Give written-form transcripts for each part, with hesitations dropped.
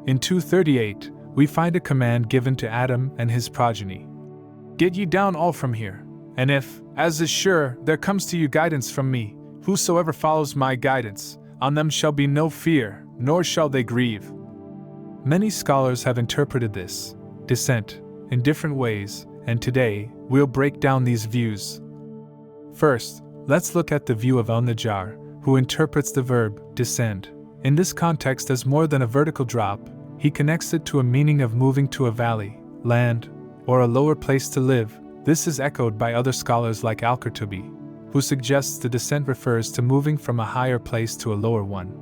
In 2:38, we find a command given to Adam and his progeny. Get ye down all from here, and if, as is sure, there comes to you guidance from me, whosoever follows my guidance, on them shall be no fear, nor shall they grieve. Many scholars have interpreted this descent in different ways, and today we'll break down these views. First, let's look at the view of Al-Najjar, who interprets the verb descend in this context as more than a vertical drop. He connects it to a meaning of moving to a valley, land, or a lower place to live. This is echoed by other scholars like Al-Qurtubi, who suggests the descent refers to moving from a higher place to a lower one.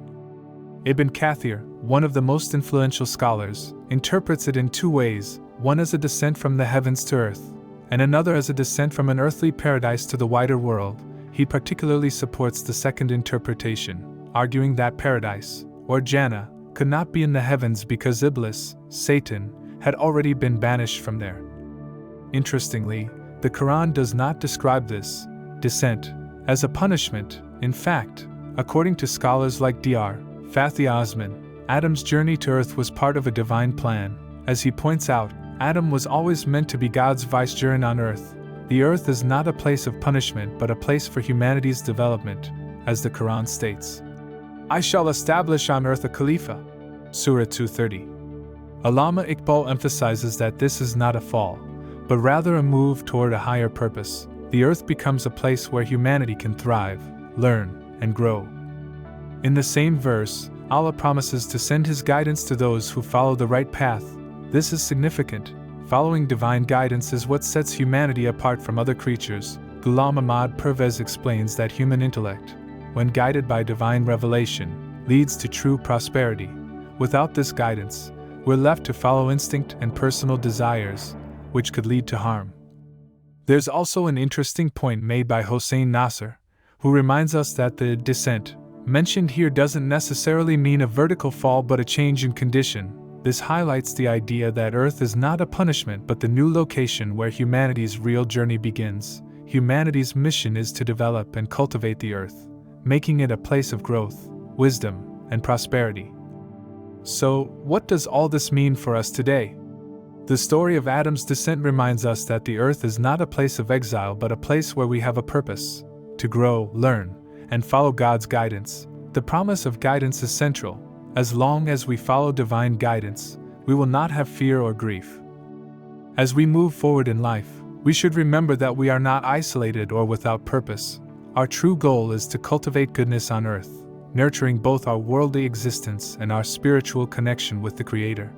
Ibn Kathir, one of the most influential scholars, interprets it in two ways, one as a descent from the heavens to earth, and another as a descent from an earthly paradise to the wider world. He particularly supports the second interpretation, arguing that paradise, or Jannah, could not be in the heavens because Iblis, Satan, had already been banished from there. Interestingly, the Quran does not describe this descent as a punishment. In fact, according to scholars like Dr. Fathi Osman, Adam's journey to earth was part of a divine plan. As he points out, Adam was always meant to be God's vicegerent on earth. The earth is not a place of punishment but a place for humanity's development, as the Quran states. I shall establish on earth a Khalifa. Surah 2:30. Allama Iqbal emphasizes that this is not a fall, but rather a move toward a higher purpose. The earth becomes a place where humanity can thrive, learn, and grow. In the same verse, Allah promises to send His guidance to those who follow the right path. This is significant. Following divine guidance is what sets humanity apart from other creatures. Ghulam Ahmad Pervez explains that human intellect, when guided by divine revelation, leads to true prosperity. Without this guidance, we're left to follow instinct and personal desires, which could lead to harm. There's also an interesting point made by Hossein Nasser, who reminds us that the descent mentioned here doesn't necessarily mean a vertical fall but a change in condition. This highlights the idea that Earth is not a punishment but the new location where humanity's real journey begins. Humanity's mission is to develop and cultivate the Earth, making it a place of growth, wisdom, and prosperity. So, what does all this mean for us today? The story of Adam's descent reminds us that the Earth is not a place of exile but a place where we have a purpose, to grow, learn, and follow God's guidance. The promise of guidance is central. As long as we follow divine guidance, we will not have fear or grief. As we move forward in life, we should remember that we are not isolated or without purpose. Our true goal is to cultivate goodness on earth, nurturing both our worldly existence and our spiritual connection with the Creator.